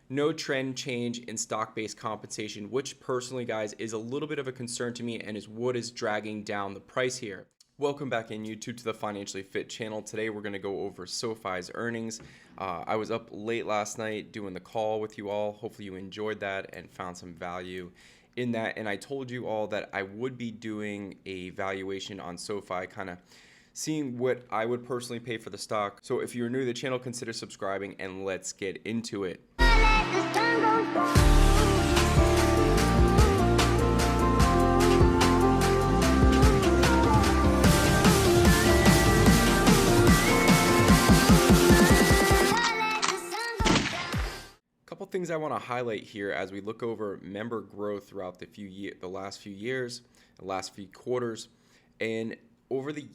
No trend change in stock-based compensation, which personally, guys, is a little bit of a concern to me and is what is dragging down the price here. Welcome back in YouTube to the Financially Fit channel. Today we're going to go over SOFI's earnings. I was up late last night doing the call with you all. Hopefully you enjoyed that and found some value in that. And I told you all that I would be doing a valuation on SOFI, kind of seeing what I would personally pay for the stock. So if you're new to the channel, consider subscribing and let's get into it. Couple things I want to highlight here as we look over member growth throughout the last few years, the last few quarters, and over the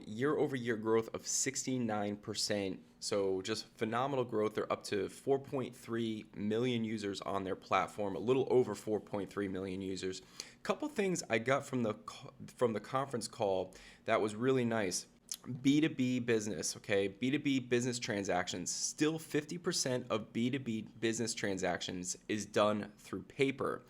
year-over-year growth of 69%. So just phenomenal growth. They're up to 4.3 million users on their platform, a little over 4.3 million users. Couple things I got from the conference call that was really nice. B2B business, okay? B2B business transactions, still 50% of B2B business transactions is done through paper.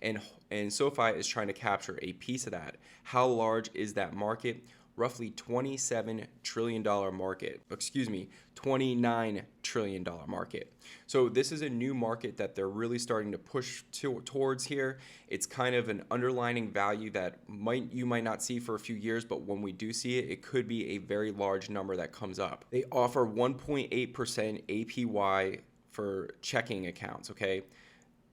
And SOFI is trying to capture a piece of that. How large is that market? Roughly $27 trillion market. Excuse me, $29 trillion market. So this is a new market that they're really starting to push towards here. It's kind of an underlining value that you might not see for a few years, but when we do see it, it could be a very large number that comes up. They offer 1.8% APY for checking accounts, okay?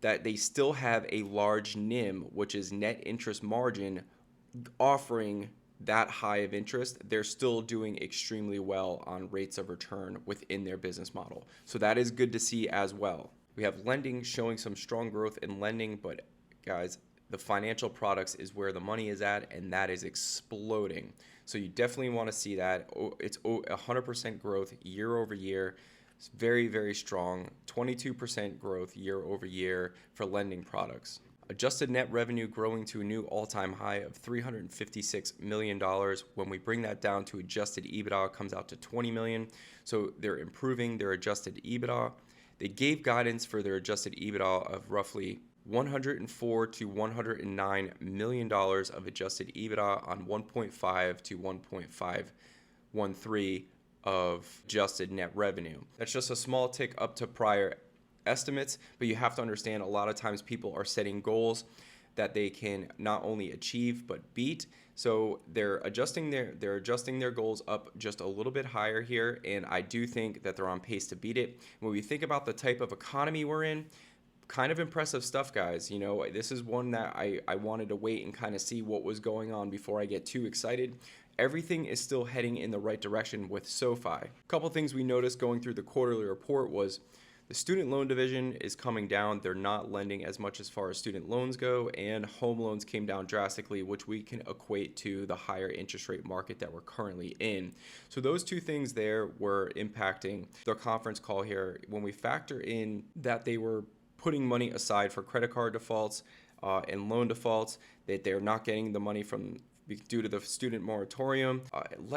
That they still have a large NIM, which is net interest margin, offering that high of interest. They're still doing extremely well on rates of return within their business model. So that is good to see as well. We have lending showing some strong growth in lending, but guys, the financial products is where the money is at, and that is exploding. So you definitely want to see that. It's 100% growth year over year. It's very, very strong. 22% growth year over year for lending products. Adjusted net revenue growing to a new all-time high of $356 million. When we bring that down to adjusted Ebitda, it comes out to $20 million. So they're improving their adjusted Ebitda. They gave guidance for their adjusted Ebitda of roughly $104 to $109 million of adjusted Ebitda on 1.5 to 1.513 of adjusted net revenue. That's just a small tick up to prior estimates, but you have to understand a lot of times people are setting goals that they can not only achieve but beat. So they're adjusting their goals up just a little bit higher here, and I do think that they're on pace to beat it. When we think about the type of economy we're in, kind of impressive stuff, guys. You know, this is one that I wanted to wait and kind of see what was going on before I get too excited. Everything is still heading in the right direction with SOFI. A couple things we noticed going through the quarterly report was the student loan division is coming down. They're not lending as much as far as student loans go, and home loans came down drastically, which we can equate to the higher interest rate market that we're currently in. So those two things there were impacting their conference call here. When we factor in that they were putting money aside for credit card defaults and loan defaults, that they're not getting the money from due to the student moratorium,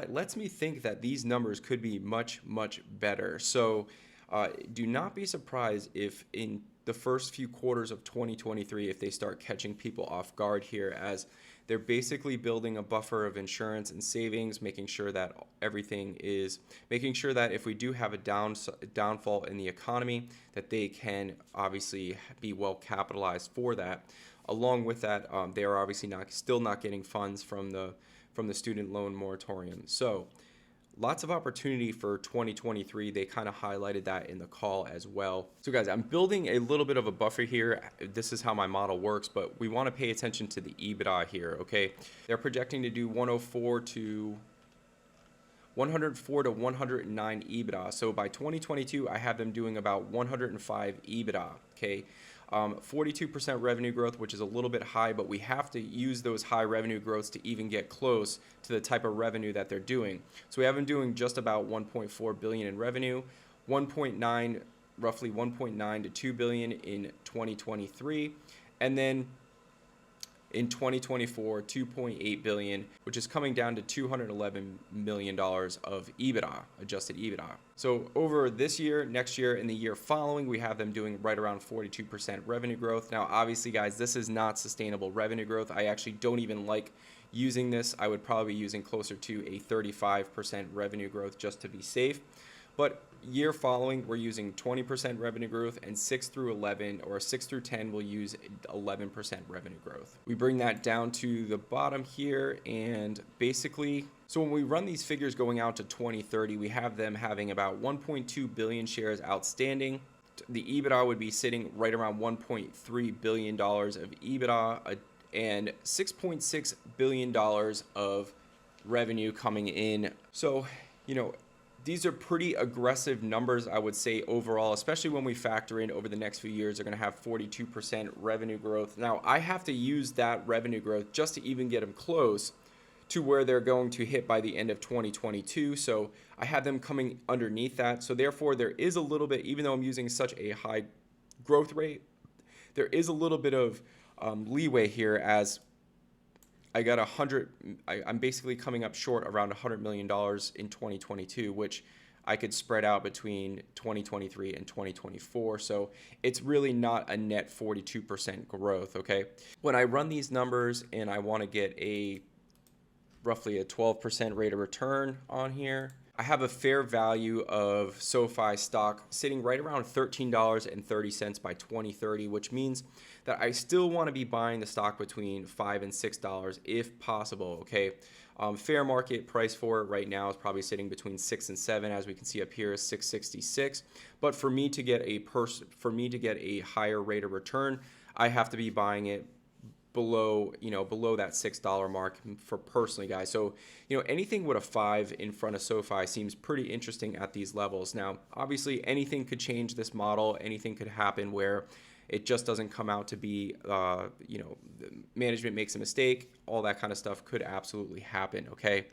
lets me think that these numbers could be much, much better. So do not be surprised if in the first few quarters of 2023, if they start catching people off guard here, as they're basically building a buffer of insurance and savings, making sure that if we do have a downfall in the economy, that they can obviously be well capitalized for that. Along with that, they are obviously still not getting funds from the student loan moratorium. So lots of opportunity for 2023. They kind of highlighted that in the call as well. So guys, I'm building a little bit of a buffer here. This is how my model works, but we want to pay attention to the Ebitda here, okay? They're projecting to do 104 to 109 Ebitda. So by 2022, I have them doing about 105 Ebitda, okay? 42% revenue growth, which is a little bit high, but we have to use those high revenue growths to even get close to the type of revenue that they're doing. So we have them doing just about 1.4 billion in revenue, roughly 1.9 to 2 billion in 2023, and then In 2024, 2.8 billion, which is coming down to $211 million of EBITDA, adjusted EBITDA. So over this year, next year, and the year following, we have them doing right around 42% revenue growth. Now, obviously, guys, this is not sustainable revenue growth. I actually don't even like using this. I would probably be using closer to a 35% revenue growth just to be safe. But year following, we're using 20% revenue growth, and 6 through 11 or 6 through 10 will use 11% revenue growth. We bring that down to the bottom here, and basically, so when we run these figures going out to 2030, we have them having about 1.2 billion shares outstanding. The EBITDA would be sitting right around $1.3 billion of EBITDA and $6.6 billion of revenue coming in. So, these are pretty aggressive numbers, I would say, overall, especially when we factor in over the next few years, they're going to have 42% revenue growth. Now, I have to use that revenue growth just to even get them close to where they're going to hit by the end of 2022. So I have them coming underneath that. So therefore, there is a little bit, even though I'm using such a high growth rate, there is a little bit of leeway here as I got I'm basically coming up short around $100 million in 2022, which I could spread out between 2023 and 2024. So it's really not a net 42% growth, okay? When I run these numbers and I want to get roughly a 12% rate of return on here, I have a fair value of SOFI stock sitting right around $13.30 by 2030, which means that I still want to be buying the stock between $5 and $6 if possible, okay? Fair market price for it right now is probably sitting between 6 and 7, as we can see up here is 666. But for me to get a higher rate of return, I have to be buying it below that $6 mark for personally, guys. So, anything with a 5 in front of SOFI seems pretty interesting at these levels. Now, obviously, anything could change this model. Anything could happen where it just doesn't come out to be, management makes a mistake. All that kind of stuff could absolutely happen, okay?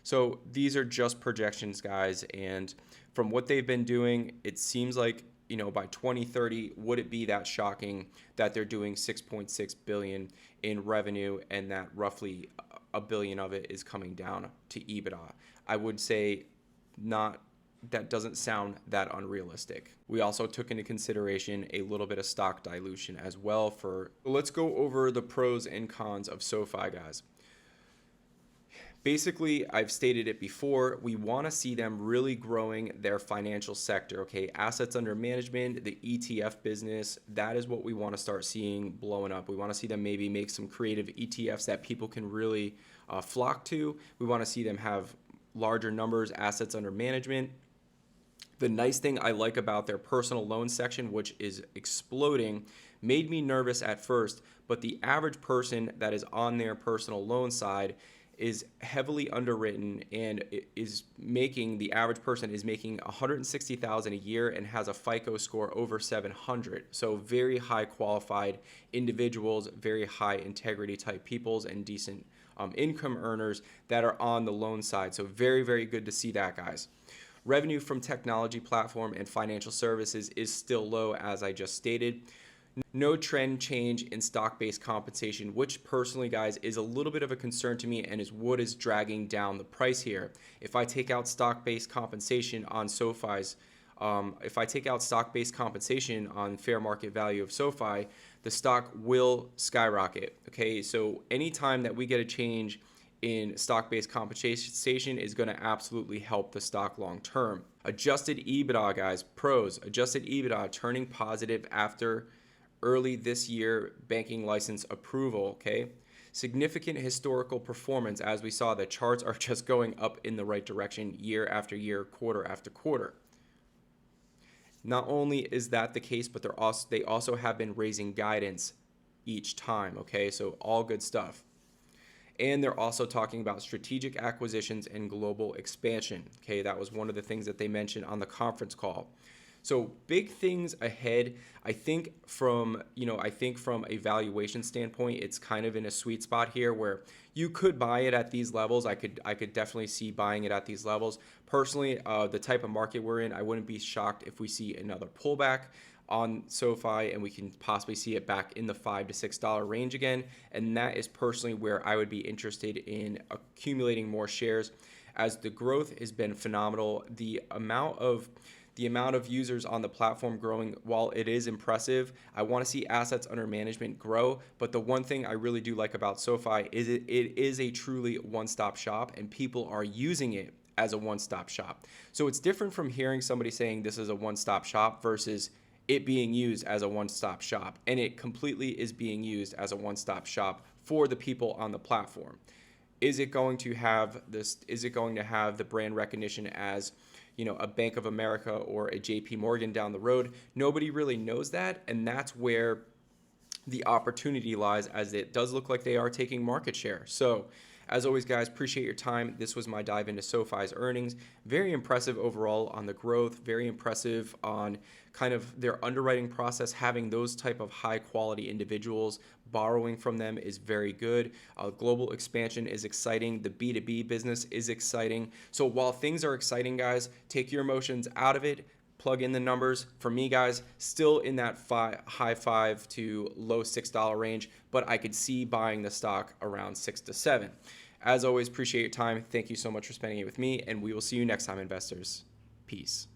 So these are just projections, guys. And from what they've been doing, it seems like, by 2030, would it be that shocking that they're doing 6.6 billion in revenue and that roughly a billion of it is coming down to EBITDA? I would say not. That doesn't sound that unrealistic. We also took into consideration a little bit of stock dilution as well. Let's go over the pros and cons of SOFI, guys. Basically, I've stated it before, we want to see them really growing their financial sector, okay? Assets under management, the ETF business, that is what we want to start seeing blowing up. We want to see them maybe make some creative ETFs that people can really flock to. We want to see them have larger numbers, assets under management. The nice thing I like about their personal loan section, which is exploding, made me nervous at first, but the average person that is on their personal loan side is heavily underwritten and the average person is making $160,000 a year and has a FICO score over 700. So very high qualified individuals, very high integrity type peoples, and decent income earners that are on the loan side. So very, very good to see that, guys. Revenue from technology platform and financial services is still low, as I just stated. No trend change in stock-based compensation, which personally, guys, is a little bit of a concern to me and is what is dragging down the price here. If I take out stock-based compensation on SOFI's, if I take out stock-based compensation on fair market value of SOFI, the stock will skyrocket. Okay, so anytime that we get a change in stock-based compensation is going to absolutely help the stock long term. Adjusted EBITDA, guys, pros. Adjusted EBITDA turning positive after early this year banking license approval, okay? Significant historical performance, as we saw, the charts are just going up in the right direction year after year, quarter after quarter. Not only is that the case, but they also have been raising guidance each time, okay? So all good stuff. And they're also talking about strategic acquisitions and global expansion. Okay, that was one of the things that they mentioned on the conference call. So big things ahead. I think from a valuation standpoint, it's kind of in a sweet spot here where you could buy it at these levels. I could definitely see buying it at these levels. Personally, the type of market we're in, I wouldn't be shocked if we see another pullback. on SoFi, and we can possibly see it back in the $5 to $6 range again. And that is personally where I would be interested in accumulating more shares, as the growth has been phenomenal. The amount of users on the platform growing, while it is impressive, I want to see assets under management grow. But the one thing I really do like about SoFi is it is a truly one-stop shop, and people are using it as a one-stop shop. So it's different from hearing somebody saying this is a one-stop shop versus it being used as a one-stop shop. And it completely is being used as a one-stop shop for the people on the platform. Is it going to have this? Is it going to have the brand recognition as, a Bank of America or a JP Morgan down the road? Nobody really knows that, and that's where the opportunity lies, as it does look like they are taking market share. So, as always, guys, appreciate your time. This was my dive into SoFi's earnings. Very impressive overall on the growth, very impressive on kind of their underwriting process. Having those type of high quality individuals, borrowing from them is very good. Global expansion is exciting. The B2B business is exciting. So while things are exciting, guys, take your emotions out of it. Plug in the numbers. For me, guys, still in that high $5 to low $6 range, but I could see buying the stock around 6 to 7. As always, appreciate your time. Thank you so much for spending it with me, and we will see you next time, investors. Peace.